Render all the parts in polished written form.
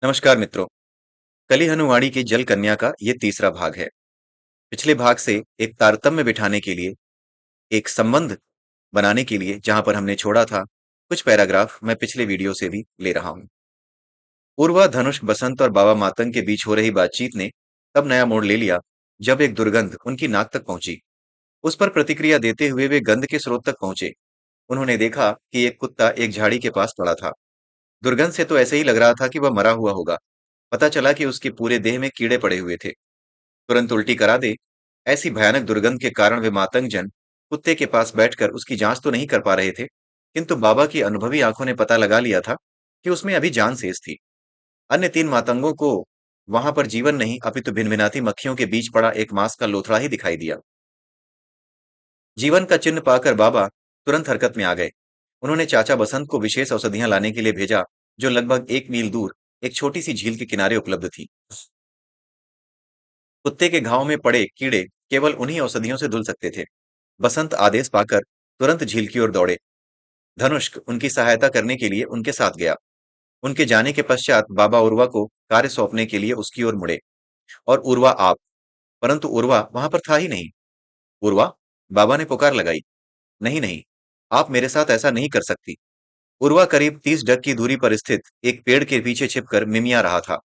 नमस्कार मित्रों। कली हनुवाणी की जल कन्या का ये तीसरा भाग है। पिछले भाग से एक तारतम्य बिठाने के लिए, एक संबंध बनाने के लिए जहां पर हमने छोड़ा था, कुछ पैराग्राफ मैं पिछले वीडियो से भी ले रहा हूं। पूर्वा, धनुष, बसंत और बाबा मातंग के बीच हो रही बातचीत ने तब नया मोड़ ले लिया जब एक दुर्गंध उनकी नाक तक पहुंची। उस पर प्रतिक्रिया देते हुए वे गंध के स्रोत तक पहुंचे। उन्होंने देखा कि एक कुत्ता एक झाड़ी के पास पड़ा था। दुर्गंध से तो ऐसे ही लग रहा था कि वह मरा हुआ होगा। पता चला कि उसके पूरे देह में कीड़े पड़े हुए थे। तुरंत उल्टी करा दे। ऐसी भयानक दुर्गंध के कारण वे मातंग जन कुत्ते के पास बैठकर उसकी जांच तो नहीं कर पा रहे थे, किंतु बाबा की अनुभवी आंखों ने पता लगा लिया था कि उसमें अभी जान शेष थी। अन्य तीन मातंगों को वहां पर जीवन नहीं अपितु भिनभिनाती मक्खियों के बीच पड़ा एक मांस का लोथड़ा ही दिखाई दिया। जीवन का चिन्ह पाकर बाबा तुरंत हरकत में आ गए। उन्होंने चाचा बसंत को विशेष औषधियां लाने के लिए भेजा, जो लगभग 1 मील दूर एक छोटी सी झील के किनारे उपलब्ध थी। कुत्ते के घाव में पड़े कीड़े केवल उन्हीं औषधियों से धुल सकते थे। बसंत आदेश पाकर तुरंत झील की ओर दौड़े। धनुष्क उनकी सहायता करने के लिए उनके साथ गया। उनके जाने के पश्चात बाबा उर्वा को कार्य सौंपने के लिए उसकी ओर मुड़े। और उर्वा आप, परंतु उर्वा वहां पर था ही नहीं। उर्वा, बाबा ने पुकार लगाई। नहीं नहीं, आप मेरे साथ ऐसा नहीं कर सकती। उर्वा करीब 30 गज की दूरी पर स्थित एक पेड़ के पीछे छिपकर मिमिया रहा था।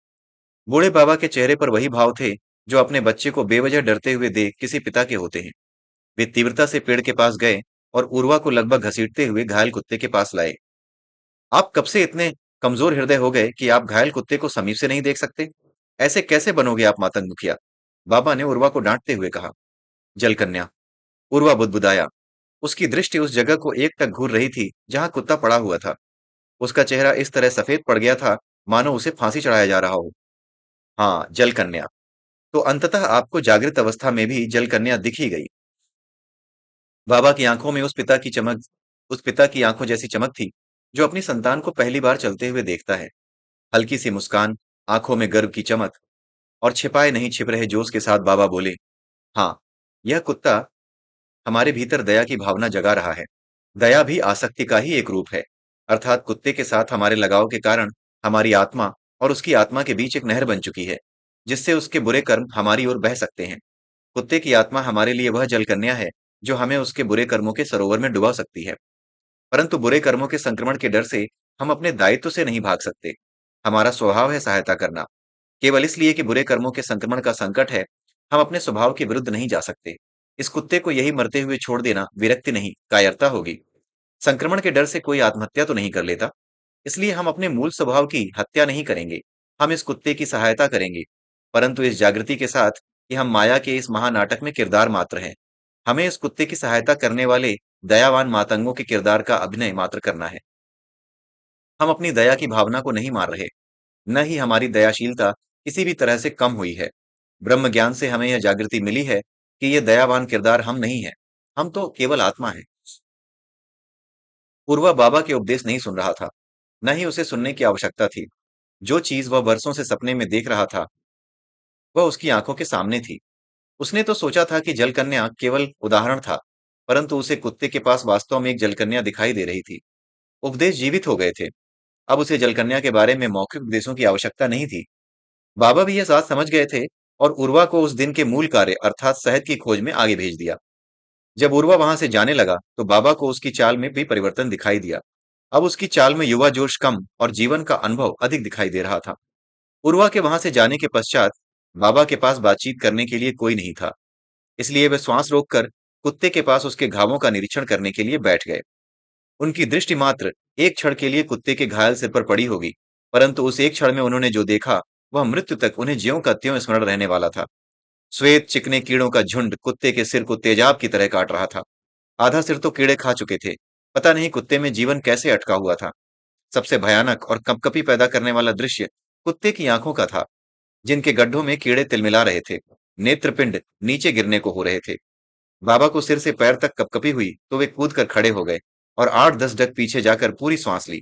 बूढ़े बाबा के चेहरे पर वही भाव थे जो अपने बच्चे को बेवजह डरते हुए देख किसी पिता के होते हैं। वे तीव्रता से पेड़ के पास गए और उर्वा को लगभग घसीटते हुए घायल कुत्ते के पास लाए। आप कब से इतने कमजोर हृदय हो गए कि आप घायल कुत्ते को समीप से नहीं देख सकते? ऐसे कैसे बनोगे आप मातंग मुखिया? बाबा ने उर्वा को डांटते हुए कहा। जल कन्या, उर्वा बुदबुदाया। उसकी दृष्टि उस जगह को एक टक घूर रही थी जहां कुत्ता पड़ा हुआ था। उसका चेहरा इस तरह सफेद पड़ गया था मानो उसे फांसी चढ़ाया जा रहा हो। हाँ, जल कन्या। तो अंततः आपको जागृत अवस्था में भी जल कन्या दिख ही गई। बाबा की आंखों में उस पिता की आंखों जैसी चमक थी जो अपनी संतान को पहली बार चलते हुए देखता है। हल्की सी मुस्कान, आंखों में गर्व की चमक और छिपाए नहीं छिप रहे जोश के साथ बाबा बोले, हाँ, यह कुत्ता हमारे भीतर दया की भावना जगा रहा है। दया भी आसक्ति का ही एक रूप है। अर्थात कुत्ते के साथ हमारे लगाव के कारण हमारी आत्मा और उसकी आत्मा के बीच एक नहर बन चुकी है, जिससे उसके बुरे कर्म हमारी ओर बह सकते हैं। कुत्ते की आत्मा हमारे लिए वह जल कन्या है जो हमें उसके बुरे कर्मों के सरोवर में डुबा सकती है। परंतु बुरे कर्मों के संक्रमण के डर से हम अपने दायित्व से नहीं भाग सकते। हमारा स्वभाव है सहायता करना। केवल इसलिए कि बुरे कर्मों के संक्रमण का संकट है, हम अपने स्वभाव के विरुद्ध नहीं जा सकते। इस कुत्ते को यही मरते हुए छोड़ देना विरक्ति नहीं, कायरता होगी। संक्रमण के डर से कोई आत्महत्या तो नहीं कर लेता, इसलिए हम अपने मूल स्वभाव की हत्या नहीं करेंगे। हम इस कुत्ते की सहायता करेंगे, परंतु इस जागृति के साथ कि हम माया के इस महानाटक में किरदार मात्र हैं। हमें इस कुत्ते की सहायता करने वाले दयावान मातंगों के किरदार का अभिनय मात्र करना है। हम अपनी दया की भावना को नहीं मार रहे, न ही हमारी दयाशीलता किसी भी तरह से कम हुई है। ब्रह्म ज्ञान से हमें यह जागृति मिली है कि ये दयावान किरदार हम नहीं हैं, हम तो केवल आत्मा हैं। पूर्वा बाबा के उपदेश नहीं सुन रहा था, न ही उसे सुनने की आवश्यकता थी। जो चीज वह वर्षों से सपने में देख रहा था, वह उसकी आंखों के सामने थी। उसने तो सोचा था कि जलकन्या केवल उदाहरण था, परंतु उसे कुत्ते के पास वास्तव में एक जलकन्या दिखाई दे रही थी। उपदेश जीवित हो गए थे। अब उसे जलकन्या के बारे में मौखिक उपदेशों की आवश्यकता नहीं थी। बाबा भी यह बात समझ गए थे और उर्वा को उस दिन के मूल कार्य अर्थात शहद की खोज में आगे भेज दिया। जब उर्वा वहां से जाने लगा तो बाबा को उसकी चाल में भी परिवर्तन दिखाई दिया। अब उसकी चाल में युवा जोश कम और जीवन का अनुभव अधिक दिखाई दे रहा था। उर्वा के वहां से जाने के पश्चात बाबा के पास बातचीत करने के लिए कोई नहीं था, इसलिए वे श्वास रोककर कुत्ते के पास उसके घावों का निरीक्षण करने के लिए बैठ गए। उनकी दृष्टि मात्र एक क्षण के लिए कुत्ते के घायल सिर पर पड़ी होगी, परंतु उस एक क्षण में उन्होंने जो देखा वह मृत्यु तक उन्हें ज्यों का त्यों स्मरण रहने वाला था। श्वेत चिकने कीड़ों का झुंड कुत्ते के सिर को तेजाब की तरह काट रहा था। आधा सिर तो कीड़े खा चुके थे। पता नहीं कुत्ते में जीवन कैसे अटका हुआ था। सबसे भयानक और कंपकपी पैदा करने वाला दृश्य कुत्ते की आंखों का था, जिनके गड्ढों में कीड़े तिलमिला रहे थे। नेत्रपिंड नीचे गिरने को हो रहे थे। बाबा को सिर से पैर तक कपकपी हुई तो वे कूद कर खड़े हो गए और 8-10 गज पीछे जाकर पूरी सांस ली।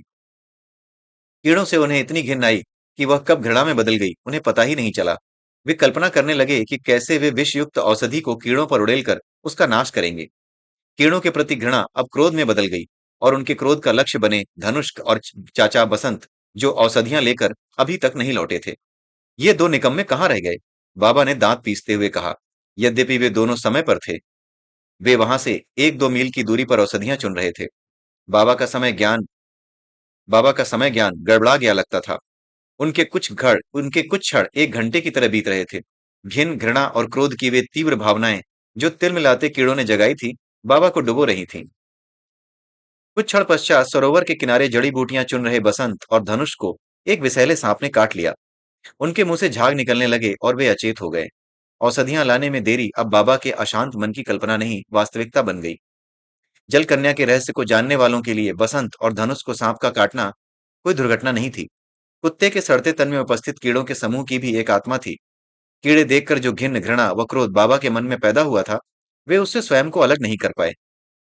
कीड़ों से उन्हें इतनी घिन आई कि वह कब घृणा में बदल गई उन्हें पता ही नहीं चला। वे कल्पना करने लगे कि कैसे वे विषयुक्त औषधि को कीड़ों पर उड़ेलकर उसका नाश करेंगे। कीड़ों के प्रति घृणा अब क्रोध में बदल गई और उनके क्रोध का लक्ष्य बने धनुष और चाचा बसंत, जो औषधियां लेकर अभी तक नहीं लौटे थे। ये दो निकम्मे कहाँ रह गए? बाबा ने दांत पीसते हुए कहा। यद्यपि वे दोनों समय पर थे, वे वहां से 1-2 मील की दूरी पर औषधियां चुन रहे थे। बाबा का समय ज्ञान बाबा का समय ज्ञान गड़बड़ा गया लगता था। उनके कुछ क्षण 1 घंटे की तरह बीत रहे थे। घिन, घृणा और क्रोध की वे तीव्र भावनाएं जो तिलमिलाते कीड़ों ने जगाई थी, बाबा को डुबो रही थीं। कुछ क्षण पश्चात सरोवर के किनारे जड़ी बूटियां चुन रहे बसंत और धनुष को एक विषैले सांप ने काट लिया। उनके मुंह से झाग निकलने लगे और वे अचेत हो गए। औषधियां लाने में देरी अब बाबा के अशांत मन की कल्पना नहीं, वास्तविकता बन गई। जल कन्या के रहस्य को जानने वालों के लिए बसंत और धनुष को सांप का काटना कोई दुर्घटना नहीं थी। कुत्ते के सड़ते तन में उपस्थित कीड़ों के समूह की भी एक आत्मा थी। कीड़े देखकर जो घिन, घृणा व क्रोध बाबा के मन में पैदा हुआ था, वे उससे स्वयं को अलग नहीं कर पाए।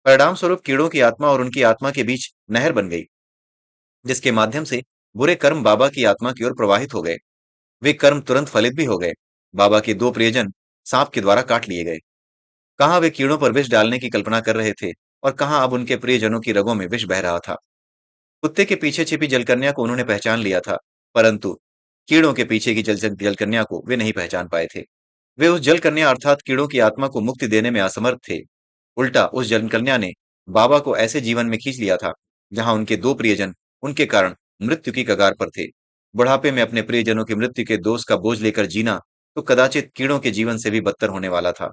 परिणाम स्वरूप कीड़ों की आत्मा और उनकी आत्मा के बीच नहर बन गई, जिसके माध्यम से बुरे कर्म बाबा की आत्मा की ओर प्रवाहित हो गए। वे कर्म तुरंत फलित भी हो गए। बाबा के दो प्रियजन सांप के द्वारा काट लिए गए। कहाँ वे कीड़ों पर विष डालने की कल्पना कर रहे थे और कहाँ अब उनके प्रियजनों की रगों में विष बह रहा था। कुत्ते के पीछे छिपी जलकन्या को उन्होंने पहचान लिया था, परंतु कीड़ों के पीछे की जलकन्या को वे नहीं पहचान पाए थे। वे उस जलकन्या अर्थात कीड़ों की आत्मा को मुक्ति देने में असमर्थ थे। उल्टा उस जलकन्या ने बाबा को ऐसे जीवन में खींच लिया था, जहां उनके दो प्रियजन उनके कारण मृत्यु की कगार पर थे। बुढ़ापे में अपने प्रियजनों की मृत्यु के दोष का बोझ लेकर जीना तो कदाचित कीड़ों के जीवन से भी बदतर होने वाला था।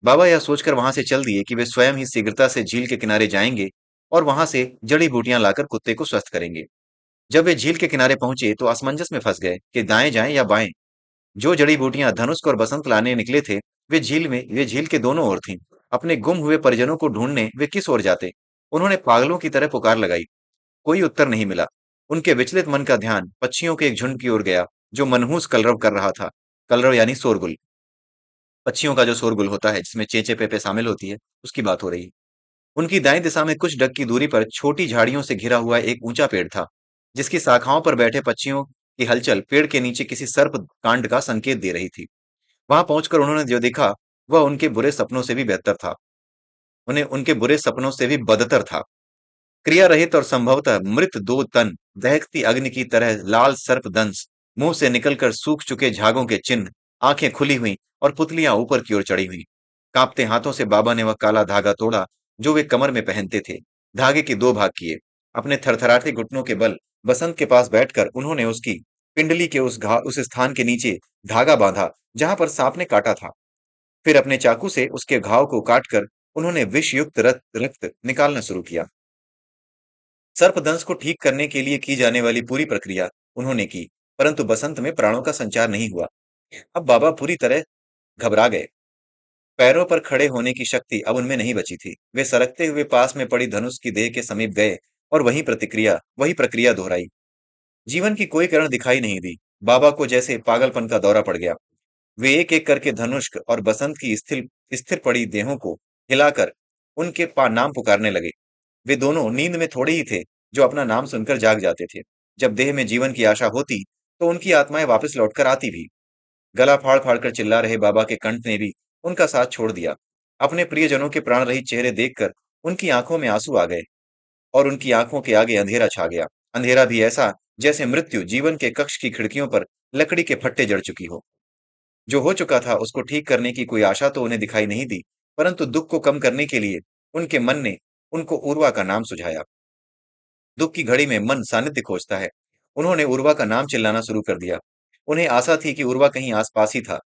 बाबा यह सोचकर वहां से चल दिए कि वे स्वयं ही शीघ्रता से झील के किनारे जाएंगे और वहां से जड़ी बूटियां लाकर कुत्ते को स्वस्थ करेंगे। जब वे झील के किनारे पहुंचे तो असमंजस में फंस गए कि दाएं जाएं या बाएं। जो जड़ी बूटियां धनुष और बसंत लाने निकले थे, वे झील के दोनों ओर थीं। अपने गुम हुए परिजनों को ढूंढने वे किस ओर जाते? उन्होंने पागलों की तरह पुकार लगाई। कोई उत्तर नहीं मिला। उनके विचलित मन का ध्यान पक्षियों के एक झुंड की ओर गया, जो मनहूस कलरव कर रहा था। कलरव यानी शोरगुल। पक्षियों का जो शोरगुल होता है, जिसमें चेंचे पेपे शामिल होती है, उसकी बात हो रही है। उनकी दाईं दिशा में कुछ डग की दूरी पर छोटी झाड़ियों से घिरा हुआ एक ऊंचा पेड़ था, जिसकी शाखाओं पर बैठे पक्षियों की हलचल पेड़ के नीचे किसी सर्प कांड का संकेत दे रही थी। वहां पहुंचकर उन्होंने जो देखा, वह उनके बुरे सपनों से भी बेहतर था। उन्हें उनके बुरे सपनों से भी बदतर था। क्रिया रहित और संभवतः मृत दो तन, दहकती अग्नि की तरह लाल सर्प दंश, मुंह से निकलकर सूख चुके झागों के चिन्ह, आंखें खुली हुई और पुतलियां ऊपर की ओर चढ़ी हुई। कांपते हाथों से बाबा ने वह काला धागा तोड़ा जो वे कमर में पहनते थे। धागे के दो भाग किए। अपने थरथराते घुटनों के बल बसंत के पास बैठकर उन्होंने उसकी पिंडली के उस स्थान के नीचे धागा बांधा जहां पर सांप ने काटा था। फिर अपने चाकू से उसके घाव को काटकर उन्होंने विषयुक्त रक्त निकालना शुरू किया। सर्पदंश को ठीक करने के लिए की जाने वाली पूरी प्रक्रिया उन्होंने की, परंतु बसंत में प्राणों का संचार नहीं हुआ। अब बाबा पूरी तरह घबरा गए। पैरों पर खड़े होने की शक्ति अब उनमें नहीं बची थी। वे सरकते हुए पास में पड़ी धनुष की देह के समीप गए और वही प्रक्रिया दोहराई। जीवन की कोई किरण दिखाई नहीं दी। बाबा को जैसे पागलपन का दौरा पड़ गया। वे एक एक करके धनुष और बसंत की स्थिर स्थिर पड़ी देहों को हिलाकर उनके नाम पुकारने लगे। वे दोनों नींद में थोड़े ही थे, जो अपना नाम सुनकर जाग जाते थे। जब देह में जीवन की आशा होती, तो उनकी आत्माएं वापस लौटकर आती भी। गला फाड़ फाड़ कर चिल्ला रहे बाबा के कंठ ने भी उनका साथ छोड़ दिया। अपने प्रियजनों के प्राण रहित चेहरे देखकर उनकी आंखों में आंसू आ गए और उनकी आंखों के आगे अंधेरा छा गया। अंधेरा भी ऐसा जैसे मृत्यु जीवन के कक्ष की खिड़कियों पर लकड़ी के फट्टे जड़ चुकी हो। जो हो चुका था उसको ठीक करने की कोई आशा तो उन्हें दिखाई नहीं दी, परंतु दुख को कम करने के लिए उनके मन ने उनको उर्वा का नाम सुझाया। दुख की घड़ी में मन सानिध्य खोजता है। उन्होंने उर्वा का नाम चिल्लाना शुरू कर दिया। उन्हें आशा थी कि उर्वा कहीं आसपास ही था।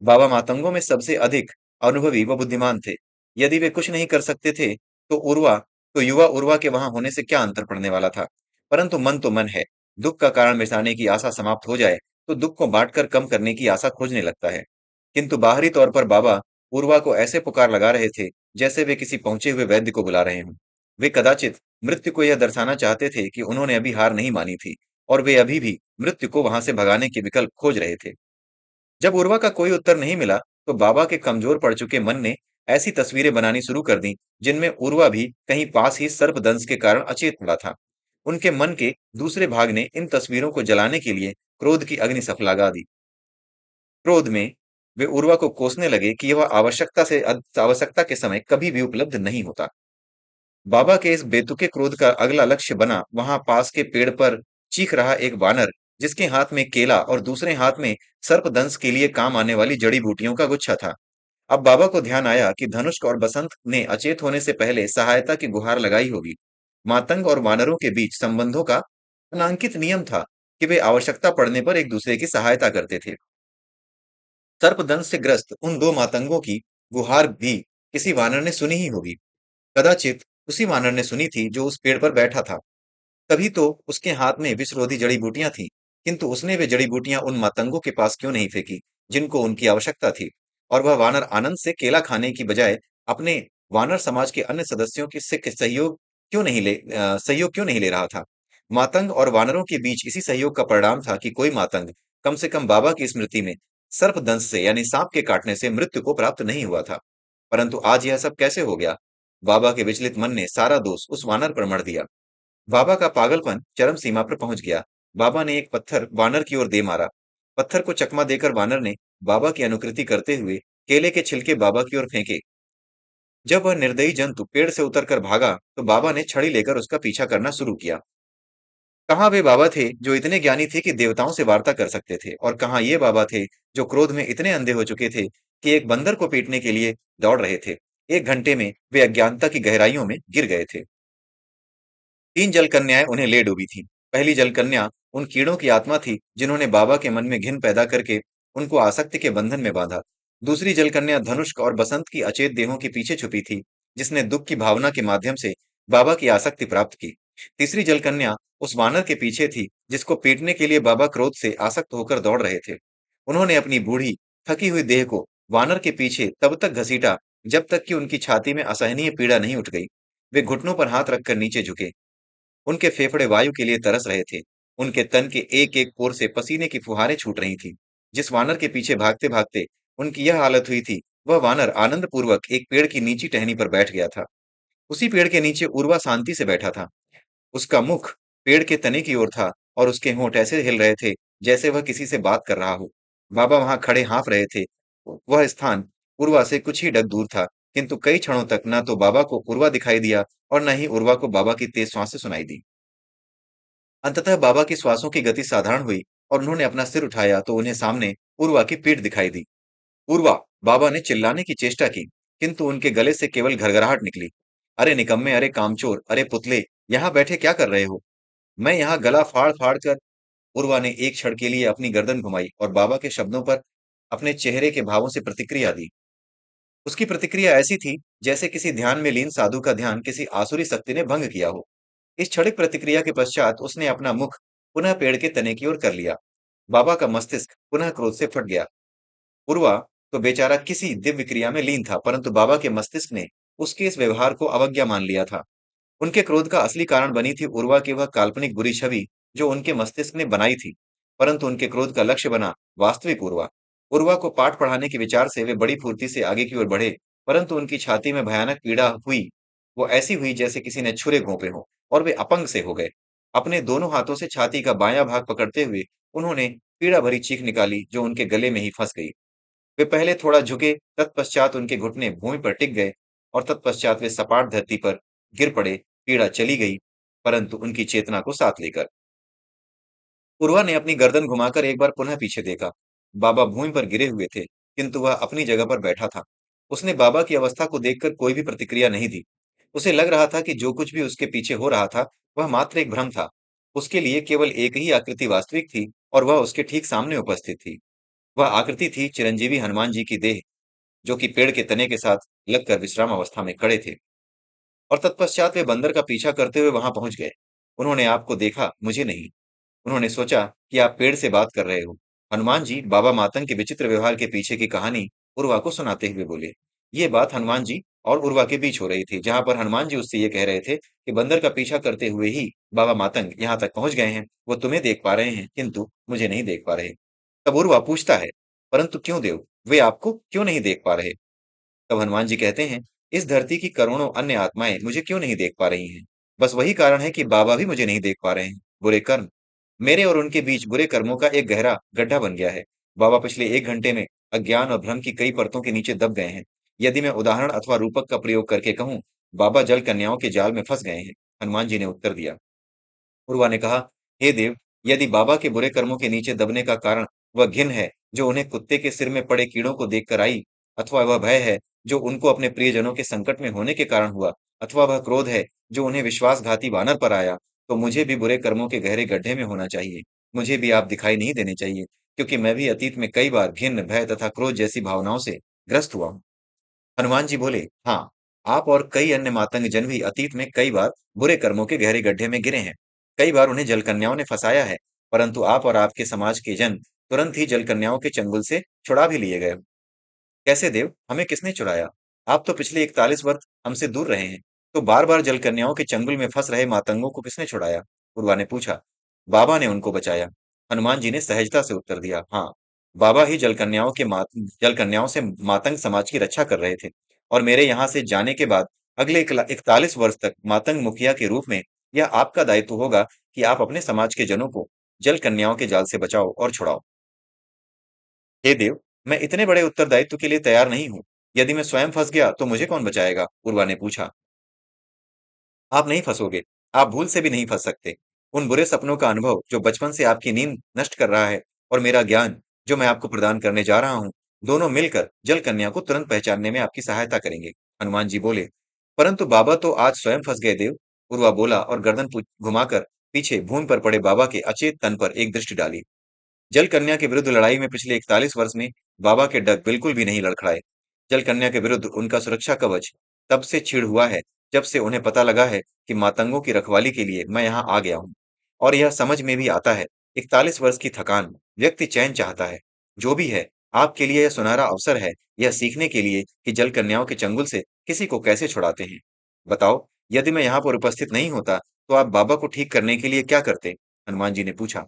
बाबा मातंगों में सबसे अधिक अनुभवी व बुद्धिमान थे। यदि वे कुछ नहीं कर सकते थे, तो युवा उर्वा के वहां होने से क्या अंतर पड़ने वाला था? परंतु मन तो मन है। दुख का कारण मिटाने की आशा समाप्त हो जाए, तो दुख को बांटकर कम करने की आशा खोजने लगता है। किंतु बाहरी तौर पर बाबा उर्वा को ऐसे पुकार लगा रहे थे, जैसे वे किसी पहुंचे हुए वैद्य को बुला रहे हों। वे कदाचित मृत्यु को यह दर्शाना चाहते थे कि उन्होंने अभी हार नहीं मानी थी और वे अभी भी मृत्यु को वहां से भगाने के विकल्प खोज रहे थे। जब उर्वा का कोई उत्तर नहीं मिला, तो बाबा के कमजोर पड़ चुके मन ने ऐसी तस्वीरें बनानी शुरू कर दी, जिनमें उर्वा भी कहीं पास ही सर्पदंश के कारण अचेत पड़ा था। उनके मन के दूसरे भाग ने इन तस्वीरों को जलाने के लिए क्रोध की अग्नि लगा दी। क्रोध में वे उर्वा को कोसने लगे कि वह आवश्यकता के समय कभी भी उपलब्ध नहीं होता। बाबा के इस बेतुके क्रोध का अगला लक्ष्य बना वहां पास के पेड़ पर चीख रहा एक वानर, जिसके हाथ में केला और दूसरे हाथ में सर्पदंश के लिए काम आने वाली जड़ी बूटियों का गुच्छा था। अब बाबा को ध्यान आया कि धनुष और बसंत ने अचेत होने से पहले सहायता की गुहार लगाई होगी। मातंग और वानरों के बीच संबंधों का अनांकित नियम था कि वे आवश्यकता पड़ने पर एक दूसरे की सहायता करते थे। सर्पदंश से ग्रस्त उन दो मातंगों की गुहार भी किसी वानर ने सुनी ही होगी। कदाचित उसी वानर ने सुनी थी जो उस पेड़ पर बैठा था। तभी तो उसके हाथ में विषरोधी जड़ी बूटियां थीं, किंतु उसने वे जड़ी बूटियां उन मातंगों के पास क्यों नहीं फेंकी, जिनको उनकी आवश्यकता थी? और वह वानर आनंद से केला खाने की बजाय अपने वानर समाज के अन्य सदस्यों की से सहयोग क्यों नहीं ले रहा था? मातंग और वानरों के बीच इसी सहयोग का परिणाम था कि कोई मातंग कम से कम बाबा की स्मृति में सर्पदंश से यानी सांप के काटने से मृत्यु को प्राप्त नहीं हुआ था। परंतु आज यह सब कैसे हो गया? बाबा के विचलित मन ने सारा दोष उस वानर पर मढ़ दिया। बाबा का पागलपन चरम सीमा पर पहुंच गया। बाबा ने एक पत्थर वानर की ओर दे मारा। पत्थर को चकमा देकर वानर ने बाबा की अनुकृति करते हुए केले के छिलके बाबा की ओर फेंके। जब वह निर्दयी जंतु पेड़ से उतरकर भागा, तो बाबा ने छड़ी लेकर उसका पीछा करना शुरू किया। कहाँ वे बाबा थे जो इतने ज्ञानी थे कि देवताओं से वार्ता कर सकते थे, और कहाँ ये बाबा थे जो क्रोध में इतने अंधे हो चुके थे कि एक बंदर को पीटने के लिए दौड़ रहे थे। एक घंटे में वे अज्ञानता की गहराइयों में गिर गए थे। तीन जलकन्याएं उन्हें ले डूबी थीं। पहली जलकन्या उन कीड़ों की आत्मा थी जिन्होंने बाबा के मन में घिन पैदा करके उनको आसक्ति के बंधन में बांधा। दूसरी जलकन्या धनुष और बसंत की अचेत देहों के पीछे छुपी थी, जिसने दुख की भावना के माध्यम से बाबा की आसक्ति प्राप्त की। तीसरी जलकन्या उस वानर के पीछे थी जिसको पीटने के लिए बाबा क्रोध से आसक्त होकर दौड़ रहे थे। उन्होंने अपनी बूढ़ी थकी हुई देह को वानर के पीछे तब तक घसीटा जब तक कि उनकी छाती में असहनीय पीड़ा नहीं उठ गई। वे घुटनों पर हाथ रखकर नीचे झुके। उनके फेफड़े वायु के लिए तरस रहे थे। उनके तन के एक-एक पोर से पसीने की फुहारें छूट रही थीं। जिस वानर के पीछे भागते-भागते उनकी यह हालत हुई थी, वह वानर आनंदपूर्वक एक पेड़ की नीची टहनी पर बैठ गया था। उसी पेड़ के नीचे उर्वा शांति से बैठा था। उसका मुख पेड़ के तने की ओर था और उसके होंठ ऐसे हिल रहे थे, जैसे वह किसी से बात कर रहा हो। बाबा वहां खड़े हाँफ रहे थे। वह स्थान उर्वा से कुछ ही डग दूर था, किंतु कई क्षणों तक न तो बाबा को उर्वा दिखाई दिया और न ही उर्वा को बाबा की तेज श्वासें सुनाई दी। अंततः बाबा की श्वासों की गति साधारण हुई और उन्होंने अपना सिर उठाया तो उन्हें सामने उर्वा की पीठ दिखाई दी। उर्वा! बाबा ने चिल्लाने की चेष्टा की, किंतु उनके गले से केवल घरघराहट निकली। अरे निकम्मे, अरे कामचोर, अरे पुतले, यहाँ बैठे क्या कर रहे हो? मैं यहाँ गला फाड़ फाड़ कर। उर्वा ने एक क्षण के लिए अपनी गर्दन घुमाई और बाबा के शब्दों पर अपने चेहरे के भावों से प्रतिक्रिया दी। उसकी प्रतिक्रिया ऐसी थी जैसे किसी ध्यान में लीन साधु का ध्यान किसी आसुरी शक्ति ने भंग किया हो। इस क्षणिक प्रतिक्रिया के पश्चात उसने अपना मुख पुनः पेड़ के तने की ओर कर लिया। बाबा का मस्तिष्क पुनः क्रोध से फट गया। उर्वा तो बेचारा किसी दिव्य क्रिया में लीन था, परंतु बाबा के मस्तिष्क ने उसके इस व्यवहार को अवज्ञा मान लिया था। उनके क्रोध का असली कारण बनी थी उर्वा की वह काल्पनिक बुरी छवि जो उनके मस्तिष्क ने बनाई थी, परंतु उनके क्रोध का लक्ष्य बना वास्तविक उर्वा। उर्वा को पाठ पढ़ाने के विचार से वे बड़ी फुर्ती से आगे की ओर बढ़े, परंतु उनकी छाती में भयानक पीड़ा हुई। वो ऐसी हुई जैसे किसी ने छुरे घोंपे हों, और वे अपंग से हो गए। अपने दोनों हाथों से छाती का बायां भाग पकड़ते हुए उन्होंने पीड़ा भरी चीख निकाली जो उनके गले में ही फंस गई। वे पहले थोड़ा झुके, तत्पश्चात उनके घुटने भूमि पर टिक गए और तत्पश्चात वे सपाट धरती पर गिर पड़े। पीड़ा चली गई, परंतु उनकी चेतना को साथ लेकर। पूर्वा ने अपनी गर्दन घुमाकर एक बार पुनः पीछे देखा। बाबा भूमि पर गिरे हुए थे, किंतु वह अपनी जगह पर बैठा था। उसने बाबा की अवस्था को देखकर कोई भी प्रतिक्रिया नहीं दी। उसे लग रहा था कि जो कुछ भी उसके पीछे हो रहा था, वह मात्र एक भ्रम था। उसके लिए केवल एक ही आकृति वास्तविक थी और वह उसके ठीक सामने उपस्थित थी। वह आकृति थी चिरंजीवी हनुमान जी की देह, जो कि पेड़ के तने के साथ लगकर विश्राम अवस्था में खड़े थे। और तत्पश्चात वे बंदर का पीछा करते हुए वहां पहुंच गए। उन्होंने आपको देखा, मुझे नहीं। उन्होंने सोचा कि आप पेड़ से बात कर रहे हो। हनुमान जी बाबा मातंग के विचित्र व्यवहार के पीछे की कहानी उर्वा को सुनाते हुए बोले। ये बात हनुमान जी और उर्वा के बीच हो रही थी, जहां पर हनुमान जी उससे ये कह रहे थे कि बंदर का पीछा करते हुए ही बाबा मातंग यहाँ तक पहुंच गए हैं। वो तुम्हें देख पा रहे हैं, किंतु मुझे नहीं देख पा रहे। तब उर्वा पूछता है, परंतु क्यों देव, वे आपको क्यों नहीं देख पा रहे? तब हनुमान जी कहते हैं, इस धरती की करोड़ों अन्य आत्माएं मुझे क्यों नहीं देख पा रही हैं? बस वही कारण है कि बाबा भी मुझे नहीं देख पा रहे हैं। बुरे कर्म। मेरे और उनके बीच बुरे कर्मों का एक गहरा गड्ढा बन गया है। बाबा पिछले एक घंटे में अज्ञान और भ्रम की कई परतों के नीचे दब गए हैं। यदि मैं उदाहरण अथवा रूपक का प्रयोग करके कहूं, बाबा जल कन्याओं के जाल में फंस गए हैं। हनुमान जी ने उत्तर दिया। उर्वा ने कहा, हे देव, यदि बाबा के बुरे कर्मों के नीचे दबने का कारण वह घिन है जो उन्हें कुत्ते के सिर में पड़े कीड़ों को देखकर आई, अथवा वह भय है जो उनको अपने प्रियजनों के संकट में होने के कारण हुआ, अथवा वह क्रोध है जो उन्हें विश्वासघाती वानर पर आया, तो मुझे भी बुरे कर्मों के गहरे गड्ढे में होना चाहिए। मुझे भी आप दिखाई नहीं देने चाहिए, क्योंकि मैं भी अतीत में कई बार घिन, भय तथा क्रोध जैसी भावनाओं से ग्रस्त हुआ हूँ। हनुमान जी बोले, हाँ, आप और कई अन्य मातंग जन भी अतीत में कई बार बुरे कर्मों के गहरे गड्ढे में गिरे हैं। कई बार उन्हें जलकन्याओं ने फंसाया है, परंतु आप और आपके समाज के जन तुरंत ही जलकन्याओं के चंगुल से छुड़ा भी लिए गए। कैसे देव, हमें किसने चुराया? आप तो पिछले 41 वर्ष हमसे दूर रहे हैं, तो बार बार जलकन्याओं के चंगुल में फंस रहे मातंगों को किसने छुड़ाया? पूर्वा ने पूछा। बाबा ने उनको बचाया। हनुमान जी ने सहजता से उत्तर दिया, हाँ, बाबा ही जलकन्याओं से मातंग समाज की रक्षा कर रहे थे, और मेरे यहाँ से जाने के बाद अगले 41 वर्ष तक मातंग मुखिया के रूप में यह आपका दायित्व होगा कि आप अपने समाज के जनों को जलकन्याओं के जाल से बचाओ और छुड़ाओ। हे देव, मैं इतने बड़े उत्तरदायित्व के लिए तैयार नहीं हूँ। यदि मैं स्वयं फंस गया तो मुझे कौन बचाएगा? पूर्वा ने पूछा। आप नहीं फंसोगे। आप भूल से भी नहीं फंस सकते। उन बुरे सपनों का अनुभव जो बचपन से आपकी नींद नष्ट कर रहा है, और मेरा ज्ञान जो मैं आपको प्रदान करने जा रहा हूँ, दोनों मिलकर जल कन्या को तुरंत पहचानने में आपकी सहायता करेंगे। हनुमान जी बोले, परंतु बाबा तो आज स्वयं फंस गए देव। पूर्वा बोला और गर्दन घुमाकर पीछे भूमि पर पड़े बाबा के अचेत तन पर एक दृष्टि डाली। जल कन्या के विरुद्ध लड़ाई में पिछले 41 वर्ष में बाबा के डग बिल्कुल भी नहीं लड़खड़ाए। जल कन्या के विरुद्ध उनका सुरक्षा कवच तब से छीड़ हुआ है जब से उन्हें पता लगा है कि मातंगों की रखवाली के लिए मैं यहाँ आ गया हूँ। और यह समझ में भी आता है, 41 वर्ष की थकान, व्यक्ति चैन चाहता है। जो भी है, आपके लिए यह सुनहरा अवसर है, यह सीखने के लिए कि जल कन्याओं के चंगुल से किसी को कैसे छुड़ाते हैं। बताओ, यदि मैं यहाँ पर उपस्थित नहीं होता तो आप बाबा को ठीक करने के लिए क्या करते? हनुमान जी ने पूछा।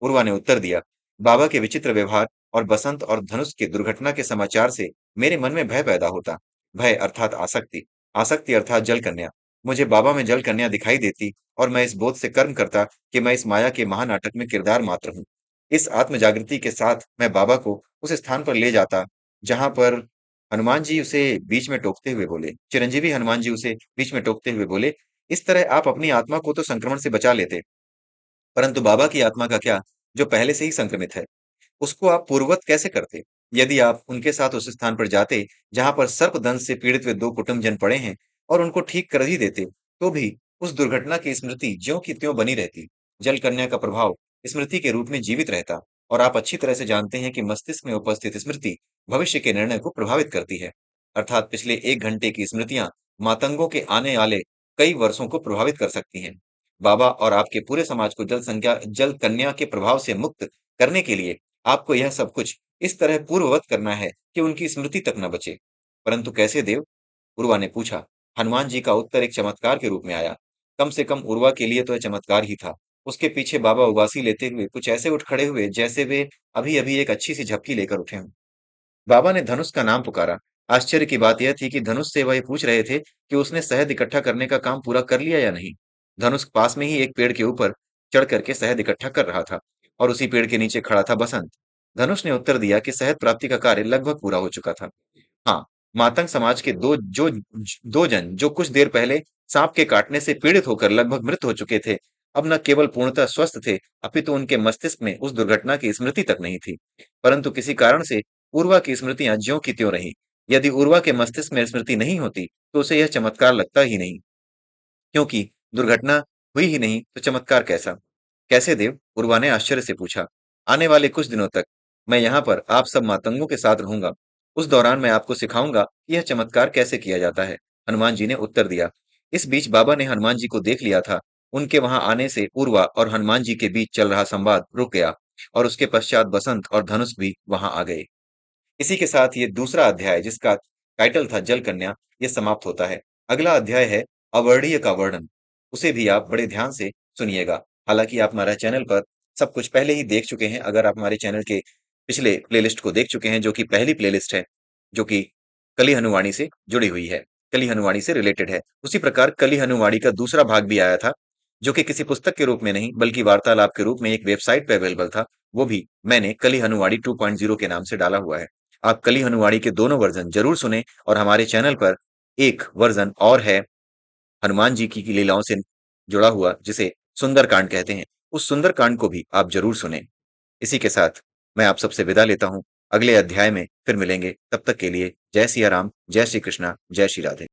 पूर्वा ने उत्तर दिया, बाबा के विचित्र व्यवहार और बसंत और धनुष की दुर्घटना के समाचार से मेरे मन में भय पैदा होता। भय अर्थात आसक्ति, आसक्ति अर्थात जल कन्या। मुझे बाबा में जल कन्या दिखाई देती, और मैं इस बोध से कर्म करता कि मैं इस माया के महानाटक में किरदार मात्र हूँ। इस आत्म जागृति के साथ मैं बाबा को उस स्थान पर ले जाता जहां पर हनुमान जी उसे बीच में टोकते हुए बोले, चिरंजीवी हनुमान जी उसे बीच में टोकते हुए बोले, इस तरह आप अपनी आत्मा को तो संक्रमण से बचा लेते, परंतु बाबा की आत्मा का क्या, जो पहले से ही संक्रमित है? उसको आप पूर्ववत कैसे करते? यदि आप उनके साथ उस स्थान पर जाते, जहां पर सर्पदंश से पीड़ित वे 2 कुटुम्बजन पड़े हैं, और उनको ठीक कर ही देते, तो भी उस दुर्घटना की स्मृति ज्यों की त्यों बनी रहती। जल कन्या का प्रभाव स्मृति के रूप में जीवित रहता, और आप अच्छी तरह से जानते हैं कि मस्तिष्क में उपस्थित स्मृति भविष्य के निर्णय को प्रभावित करती है। अर्थात पिछले 1 घंटे की स्मृतियां मातंगों के आने वाले कई वर्षों को प्रभावित कर सकती हैं। बाबा और आपके पूरे समाज को जल कन्या के प्रभाव से मुक्त करने के लिए आपको यह सब कुछ इस तरह पूर्ववत करना है कि उनकी स्मृति तक न बचे। परंतु कैसे देव? उर्वा ने पूछा। हनुमान जी का उत्तर एक चमत्कार के रूप में आया। कम से कम उर्वा के लिए तो यह चमत्कार ही था। उसके पीछे बाबा उबासी लेते हुए कुछ ऐसे उठ खड़े हुए जैसे वे अभी अभी एक अच्छी सी झपकी लेकर उठे हों। बाबा ने धनुष का नाम पुकारा। आश्चर्य की बात यह थी कि धनुष से वह पूछ रहे थे कि उसने शहद इकट्ठा करने का काम पूरा कर लिया या नहीं। धनुष पास में ही एक पेड़ के ऊपर चढ़ करके शहद इकट्ठा कर रहा था, और उसी पेड़ के नीचे खड़ा था बसंत। धनुष ने उत्तर दिया कि शहद प्राप्ति का कार्य लगभग पूरा हो चुका था। हाँ, मातंग समाज के दो जन जो कुछ देर पहले सांप के काटने से पीड़ित होकर लगभग मृत हो चुके थे, अब न केवल पूर्णतः स्वस्थ थे, अपितु उनके मस्तिष्क में उस दुर्घटना की स्मृति तक नहीं थी। परंतु किसी कारण से उर्वा की स्मृतियां ज्यों की त्यों रहीं। यदि उर्वा के मस्तिष्क में स्मृति नहीं होती, तो उसे यह चमत्कार लगता ही नहीं, क्योंकि दुर्घटना हुई ही नहीं तो चमत्कार कैसा? कैसे देव? उर्वा ने आश्चर्य से पूछा। आने वाले कुछ दिनों तक मैं यहाँ पर आप सब मातंगों के साथ रहूंगा। उस दौरान मैं आपको सिखाऊंगा कि यह चमत्कार कैसे किया जाता है। हनुमान जी ने उत्तर दिया। इस बीच बाबा ने हनुमान जी को देख लिया था। उनके वहां आने से उर्वा और हनुमान जी के बीच चल रहा संवाद रुक गया, और उसके पश्चात बसंत और धनुष भी वहां आ गए। इसी के साथ ये दूसरा अध्याय, जिसका टाइटल था जल कन्या, ये समाप्त होता है। अगला अध्याय है अवर्णीय का वर्णन। उसे भी आप बड़े ध्यान से सुनिएगा। हालांकि आप हमारे चैनल पर सब कुछ पहले ही देख चुके हैं, अगर आप हमारे चैनल के पिछले प्लेलिस्ट को देख चुके हैं, जो कि पहली प्लेलिस्ट है, जो कि कली हनुवाणी से जुड़ी हुई है, कली हनुवाणी से रिलेटेड है। उसी प्रकार कली हनुवाणी का दूसरा भाग भी आया था, जो कि किसी पुस्तक के रूप में नहीं बल्कि वार्तालाप के रूप में एक वेबसाइट पे अवेलेबल था। वो भी मैंने कली हनुवाणी 2.0 के नाम से डाला हुआ है। आप कली हनुवाणी के दोनों वर्जन जरूर सुने, और हमारे चैनल पर एक वर्जन और है हनुमान जी की लीलाओं से जुड़ा हुआ, जिसे सुंदरकांड कहते हैं। उस सुंदर कांड को भी आप जरूर सुने। इसी के साथ मैं आप सबसे विदा लेता हूँ। अगले अध्याय में फिर मिलेंगे। तब तक के लिए जय सिया राम, जय श्री कृष्णा, जय श्री राधे।